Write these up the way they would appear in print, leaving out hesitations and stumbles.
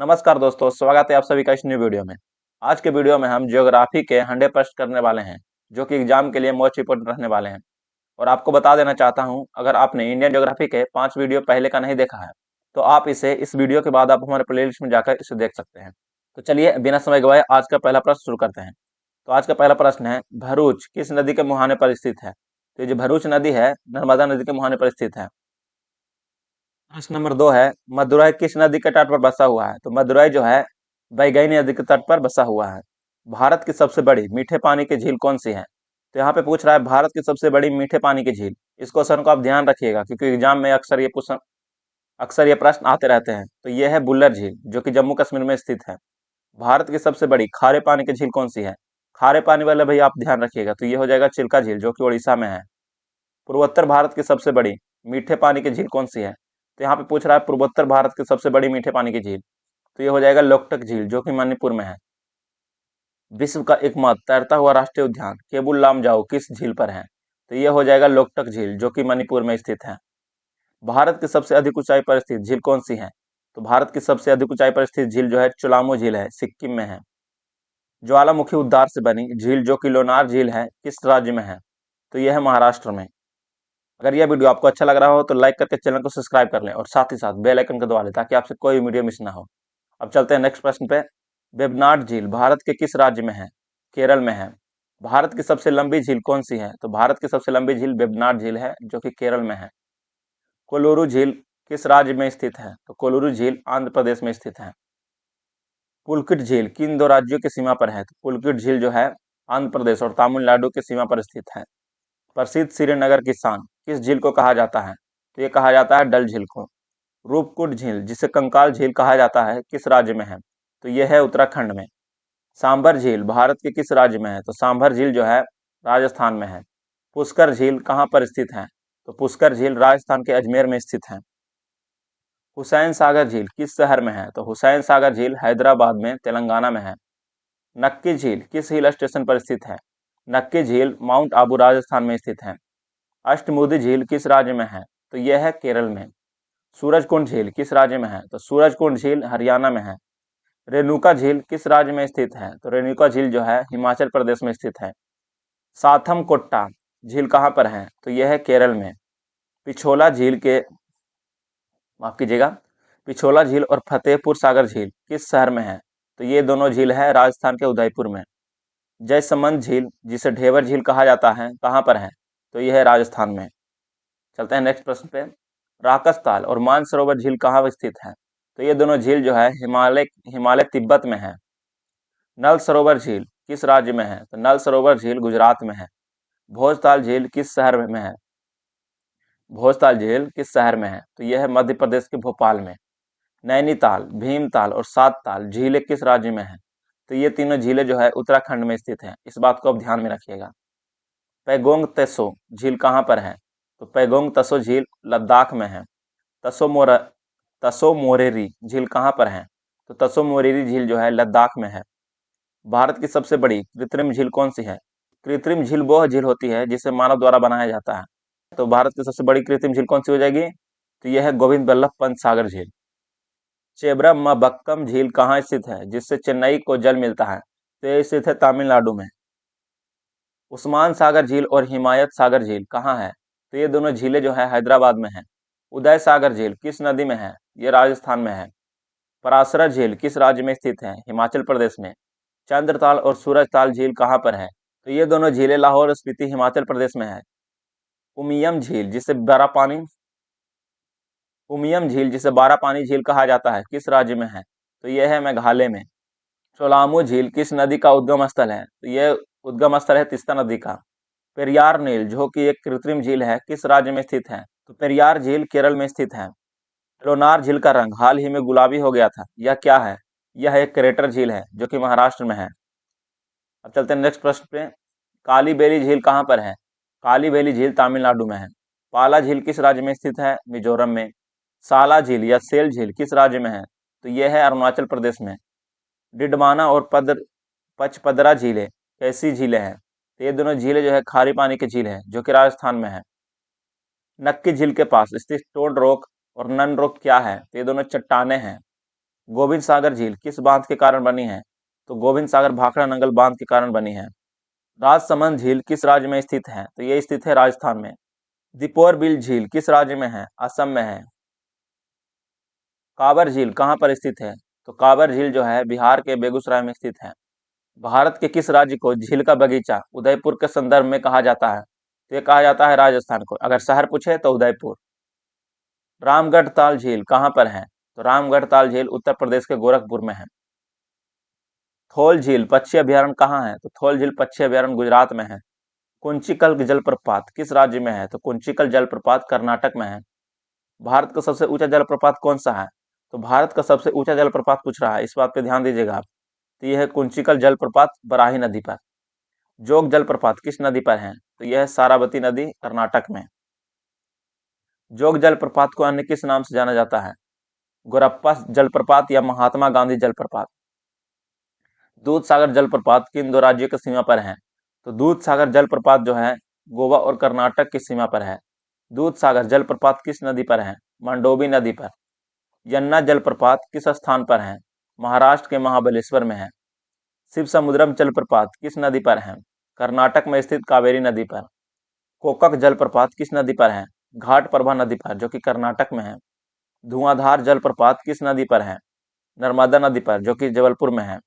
नमस्कार दोस्तों, स्वागत है आप सभी का इस न्यू वीडियो में। आज के वीडियो में हम ज्योग्राफी के 100 प्रश्न करने वाले हैं, जो कि एग्जाम के लिए मोस्ट इंपोर्टेंट रहने वाले हैं। और आपको बता देना चाहता हूं, अगर आपने इंडियन ज्योग्राफी के 5 वीडियो पहले का नहीं देखा है, तो आप इसे इस वीडियो के बाद आप हमारे प्लेलिस्ट में जाकर इसे देख सकते हैं। तो चलिए बिना समय गवाए आज का पहला प्रश्न शुरू करते हैं। तो आज का पहला प्रश्न है, भरूच किस नदी के मुहाने पर स्थित है? तो ये जो भरूच नदी है, नर्मदा नदी के मुहाने पर स्थित है। प्रश्न नंबर 2 है, मदुरई किस नदी के तट पर बसा हुआ है? तो मदुरई जो है वैगई नदी के तट पर बसा हुआ है। भारत की सबसे बड़ी मीठे पानी की झील कौन सी है? तो यहाँ पे पूछ रहा है भारत की सबसे बड़ी मीठे पानी की झील। इस क्वेश्चन को आप ध्यान रखिएगा, क्योंकि एग्जाम में अक्सर ये प्रश्न आते रहते हैं। तो ये है बुल्लर झील, जो कि जम्मू कश्मीर में स्थित है। भारत की सबसे बड़ी खारे पानी की झील कौन सी है? खारे पानी वाले भाई आप ध्यान रखिएगा, तो ये हो जाएगा चिल्का झील, जो कि उड़ीसा में है। पूर्वोत्तर भारत की सबसे बड़ी मीठे पानी की झील कौन सी है? तो यहाँ पे पूछ रहा है पूर्वोत्तर भारत की सबसे बड़ी मीठे पानी की झील। तो ये हो जाएगा लोकटक झील, जो कि मणिपुर में है। विश्व का एकमात्र तैरता हुआ राष्ट्रीय उद्यान केबुल लामजाओ किस झील पर है? तो ये हो जाएगा लोकटक झील, जो कि मणिपुर में स्थित है। भारत की सबसे अधिक ऊंचाई पर स्थित झील कौन सी है? तो भारत की सबसे अधिक ऊंचाई पर स्थित झील जो है चुलामू झील है, सिक्किम में है। ज्वालामुखी उद्गार से बनी झील जो कि लोनार झील है, किस राज्य में है? तो यह है महाराष्ट्र में। अगर यह वीडियो आपको अच्छा लग रहा हो तो लाइक करके चैनल को सब्सक्राइब कर लें और साथ ही साथ बेल आइकन को दबा लें, ताकि आपसे कोई वीडियो मिस ना हो। अब चलते हैं नेक्स्ट प्रश्न पे। वेबनाड झील भारत के किस राज्य में है? केरल में है। भारत की सबसे लंबी झील कौन सी है? तो भारत की सबसे लंबी झील वेबनाड झील है, जो कि केरल में है। कोलूरू झील किस राज्य में स्थित है? तो कोलूरू झील आंध्र प्रदेश में स्थित है। पुलकिट झील किन दो राज्यों की सीमा पर है? तो पुलकिट झील जो है आंध्र प्रदेश और तमिलनाडु की सीमा पर स्थित है। प्रसिद्ध श्रीनगर की शान किस झील को कहा जाता है? तो ये कहा जाता है डल झील को। रूपकुंड झील जिसे कंकाल झील कहा जाता है, किस राज्य में है? तो यह है उत्तराखंड में। सांभर झील भारत के किस राज्य में है? तो सांभर झील जो है राजस्थान में है। पुष्कर झील कहाँ पर स्थित है? तो पुष्कर झील राजस्थान के अजमेर में स्थित है। हुसैन सागर झील किस शहर में है? तो हुसैन सागर झील हैदराबाद में, तेलंगाना में है। नक्की झील किस हिल स्टेशन पर स्थित है? नक्की झील माउंट आबू राजस्थान में स्थित है। अष्टमुदी झील किस राज्य में है? तो यह है केरल में। सूरजकुंड झील किस राज्य में है? तो सूरजकुंड झील हरियाणा में है। रेणुका झील किस राज्य में स्थित है? तो रेणुका झील जो है हिमाचल प्रदेश में स्थित है। साथम कोट्टा झील कहाँ पर है? तो यह है केरल में। पिछोला झील के माफ कीजिएगा, पिछोला झील और फतेहपुर सागर झील किस शहर में है? तो ये दोनों झील है राजस्थान के उदयपुर में। जयसमंद झील जिसे ढेवर झील कहा जाता है, कहाँ पर है? तो यह है राजस्थान में। चलते हैं नेक्स्ट प्रश्न पे। राकसताल और मानसरोवर झील कहाँ स्थित है? तो ये दोनों झील जो है हिमालय हिमालय तिब्बत में है। नल सरोवर झील किस राज्य में है? तो नल सरोवर झील गुजरात में है। भोजताल झील किस शहर में है? भोजताल झील किस शहर में है? तो यह है मध्य प्रदेश के भोपाल में। नैनीताल, भीमताल और सातताल झीलें किस राज्य में है? तो ये तीनों झीलें जो है उत्तराखंड में स्थित हैं। इस बात को आप ध्यान में रखिएगा। पैगोंग त्सो झील कहाँ पर है? तो पैगोंग त्सो झील लद्दाख में है। तसो मोर तसो मोरेरी झील कहाँ पर है? तो तसो मोरेरी झील जो है लद्दाख में है। भारत की सबसे बड़ी कृत्रिम झील कौन सी है? कृत्रिम झील वह झील होती है जिसे मानव द्वारा बनाया जाता है। तो भारत की सबसे बड़ी कृत्रिम झील कौन सी हो जाएगी? तो यह है गोविंद बल्लभ पंत सागर झील। चेब्रमबक्कम झील कहाँ स्थित है जिससे चेन्नई को जल मिलता है? तो यह स्थित है तमिलनाडु में। उस्मान सागर झील और हिमायत सागर झील कहाँ है? तो ये दोनों झीलें जो है हैदराबाद में है। उदय सागर झील किस नदी में है? ये राजस्थान में है। पराशरा झील किस राज्य में स्थित है? हिमाचल प्रदेश में। चंद्रताल और सूरजताल झील कहाँ पर है? तो ये दोनों झीलें लाहौर और स्पीति हिमाचल प्रदेश में है। उमियम झील जिसे बड़ा पानी उमियम झील जिसे बारा पानी झील कहा जाता है, किस राज्य में है? तो यह है मेघालय में। सोलामू झील किस नदी का उद्गम स्थल है? तो यह उद्गम स्थल है तीस्ता नदी का। पेरियार नील जो कि एक कृत्रिम झील है, किस राज्य में स्थित है? तो पेरियार झील केरल में स्थित है। लोनार झील का रंग हाल ही में गुलाबी हो गया था, यह क्या है? यह एक क्रेटर झील है, जो कि महाराष्ट्र में है। अब चलते हैं नेक्स्ट प्रश्न पे। काली बेली झील कहाँ पर है? काली बेली झील तमिलनाडु में है। पाला झील किस राज्य में स्थित है? मिजोरम में। साला झील या सेल झील किस राज्य में है? तो यह है अरुणाचल प्रदेश में। डिडवाना और पचपदरा झीलें कैसी झीलें हैं? तो ये दोनों झीलें जो है खारी पानी की झील है, जो कि राजस्थान में है। नक्की झील के पास स्थित स्टोन रॉक और नन रॉक क्या है? तो ये दोनों चट्टाने हैं। गोविंद सागर झील किस बांध के कारण बनी है? तो गोविंद सागर भाखड़ा नंगल बांध के कारण बनी है। राजसमंद झील किस राज्य में स्थित है? तो ये स्थित है राजस्थान में। दीपोर बिल झील किस राज्य में है? असम में है। कांवर झील कहाँ पर स्थित है? तो कांवर झील जो है बिहार के बेगूसराय में स्थित है। भारत के किस राज्य को झील का बगीचा उदयपुर के संदर्भ में कहा जाता है? तो ये कहा जाता है राजस्थान को। अगर शहर पूछे तो उदयपुर। रामगढ़ ताल झील कहाँ पर है? तो रामगढ़ ताल झील उत्तर प्रदेश के गोरखपुर में है। थोल झील पक्षी अभ्यारण्य कहाँ है? तो थोल झील पक्षी अभ्यारण्य गुजरात में है। कुंचिकल जलप्रपात किस राज्य में है? तो कुंचिकल जलप्रपात कर्नाटक में है। भारत का सबसे ऊंचा जलप्रपात कौन सा है? तो भारत का सबसे ऊंचा जलप्रपात पूछ रहा है, इस बात पे ध्यान दीजिएगा आप। तो यह है कुंचिकल जलप्रपात बराही नदी पर। जोग जलप्रपात किस नदी पर है? तो यह है सारावती नदी कर्नाटक में। जोग जलप्रपात को अन्य किस नाम से जाना जाता है? गोरप्पा जलप्रपात या महात्मा गांधी जलप्रपात। दूध सागर जलप्रपात किन दो राज्यों की सीमा पर है? तो दूध सागर जलप्रपात जो है गोवा और कर्नाटक की सीमा पर है। दूध सागर जलप्रपात किस नदी पर है? मंडोवी नदी पर। यन्ना जलप्रपात किस स्थान पर है? महाराष्ट्र के महाबलेश्वर में है। शिव समुद्रम जलप्रपात किस नदी पर है? कर्नाटक में स्थित कावेरी नदी पर। कोकक जलप्रपात किस नदी पर है? घाट प्रभा नदी पर, जो कि कर्नाटक में है। धुआंधार जलप्रपात किस नदी पर है? नर्मदा नदी पर, जो कि जबलपुर में है।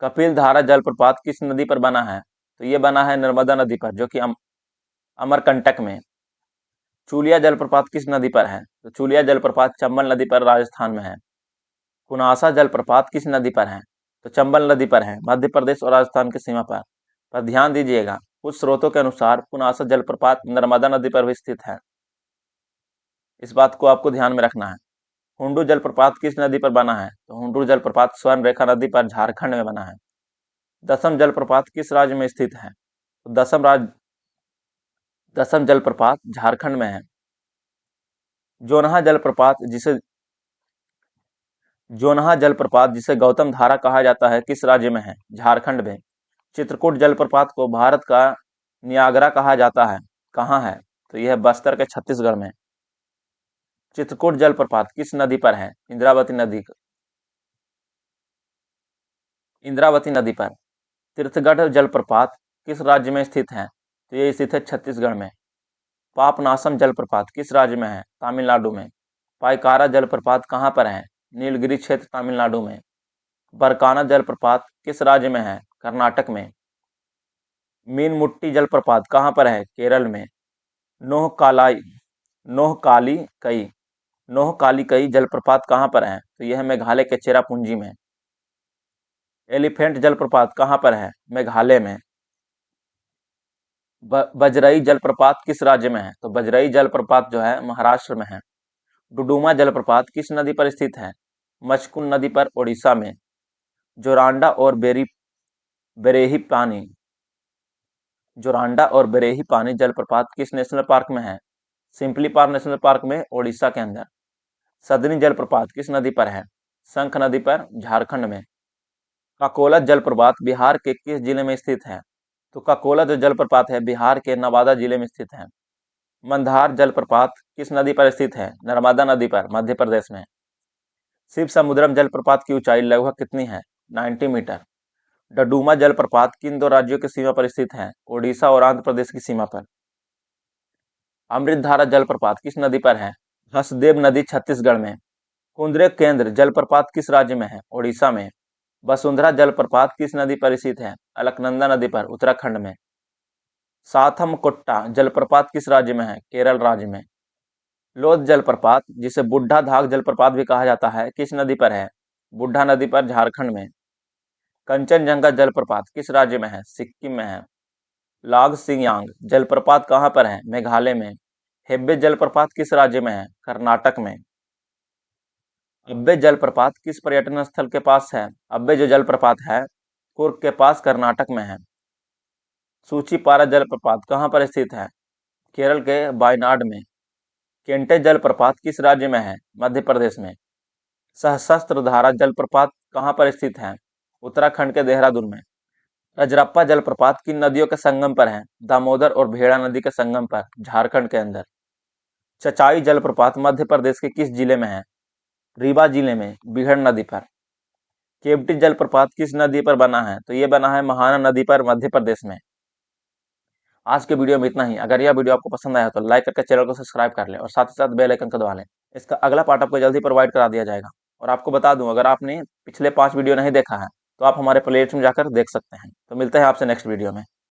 कपिल धारा जलप्रपात किस नदी पर बना है? तो ये बना है नर्मदा नदी पर, जो कि अमरकंटक में। चूलिया जलप्रपात किस नदी पर है? तो चूलिया जलप्रपात चंबल नदी पर राजस्थान में है। कुनासा जलप्रपात किस नदी पर है? तो चंबल नदी पर है, मध्य प्रदेश और राजस्थान की सीमा पर ध्यान दीजिएगा। कुछ स्रोतों के अनुसार कुनासा जलप्रपात नर्मदा नदी पर भी स्थित है, इस बात को आपको ध्यान में रखना है। हुंडू जलप्रपात किस नदी पर बना है? तो हुंडू जलप्रपात स्वर्ण रेखा नदी पर झारखंड में बना है। दसम जलप्रपात किस राज्य में स्थित है? तो दसम जलप्रपात झारखंड में है। जोनहा जलप्रपात जिसे गौतम धारा कहा जाता है किस राज्य में है? झारखंड में। चित्रकूट जलप्रपात को भारत का नियाग्रा कहा जाता है, कहाँ है? तो यह बस्तर के छत्तीसगढ़ में। चित्रकूट जलप्रपात किस नदी पर है? इंद्रावती नदी पर। तीर्थगढ़ जलप्रपात किस राज्य में स्थित है? तो ये स्थित है छत्तीसगढ़ में। पापनासम जलप्रपात किस राज्य में है? तमिलनाडु में। पाइकारा जलप्रपात कहाँ पर है? नीलगिरी क्षेत्र तमिलनाडु में। बरकाना जलप्रपात किस राज्य में है? कर्नाटक में। मीनमुट्टी जलप्रपात कहाँ पर है? केरल में। नोहकाली कई जलप्रपात कहाँ पर है? तो यह मेघालय के चेरापूंजी में। एलिफेंट जलप्रपात कहाँ पर है? मेघालय में। बजरई जलप्रपात किस राज्य में है? तो बजरई जलप्रपात जो है महाराष्ट्र में है। डुडुमा जलप्रपात किस नदी पर स्थित है? मचकुन नदी पर, ओडिशा में। जोरांडा और बेरेही पानी जलप्रपात किस नेशनल पार्क में है? सिंपली पार्क नेशनल पार्क में, ओडिशा के अंदर। सदनी जलप्रपात किस नदी पर है? शंख नदी पर, झारखंड में। काकोला जलप्रपात बिहार के किस जिले में स्थित है? तो काकोला जो जलप्रपात है बिहार के नवादा जिले में स्थित है। मंदार जलप्रपात किस नदी पर स्थित है? नर्मदा नदी पर, मध्य प्रदेश में। शिव समुद्रम जलप्रपात की ऊंचाई लगभग कितनी है? 90 मीटर। डडुमा जलप्रपात किन दो राज्यों की सीमा पर स्थित है? ओडिशा और आंध्र प्रदेश की सीमा पर। अमृतधारा जलप्रपात किस नदी पर है? हसदेव नदी, छत्तीसगढ़ में। कुंद्रेक केंद्र जलप्रपात किस राज्य में है? ओडिशा में। वसुंधरा जलप्रपात किस नदी पर स्थित है? अलकनंदा नदी पर, उत्तराखंड में। साथमकोट्टा जलप्रपात किस राज्य में है? केरल राज्य में। लोध जलप्रपात जिसे बुढ़ा धाग जलप्रपात भी कहा जाता है किस नदी पर है? बुढ़ा नदी पर, झारखंड में। कंचनजंगा जलप्रपात किस राज्य में है? सिक्किम में है। लाग सिंगयांग जलप्रपात कहाँ पर है? मेघालय में। हेब्बे जलप्रपात किस राज्य में है? कर्नाटक में। अब्बे जलप्रपात किस पर्यटन स्थल के पास है? अब्बे जो जलप्रपात है कुर्ग के पास, कर्नाटक में है। सूचीपारा जलप्रपात कहाँ पर स्थित है? केरल के वायनाड में। केंटे जलप्रपात किस राज्य में है? मध्य प्रदेश में। सहस्त्रधारा जलप्रपात कहाँ पर स्थित है? उत्तराखंड के देहरादून में। रजरप्पा जलप्रपात किन नदियों के संगम पर है? दामोदर और भेड़ा नदी के संगम पर, झारखंड के अंदर। चचाई जलप्रपात मध्य प्रदेश के किस जिले में है? रीवा जिले में बीहड़ नदी पर। केवटी जलप्रपात किस नदी पर बना है? तो ये बना है महाना नदी पर, मध्य प्रदेश में। आज के वीडियो में इतना ही। अगर यह वीडियो आपको पसंद आया तो लाइक करके चैनल को सब्सक्राइब कर लें और साथ ही साथ बेल आइकन को दबा लें। इसका अगला पार्ट आपको जल्दी प्रोवाइड करा दिया जाएगा। और आपको बता दूं, अगर आपने पिछले 5 वीडियो नहीं देखा है तो आप हमारे प्लेलिस्ट में जाकर देख सकते हैं। तो मिलते हैं आपसे नेक्स्ट वीडियो में।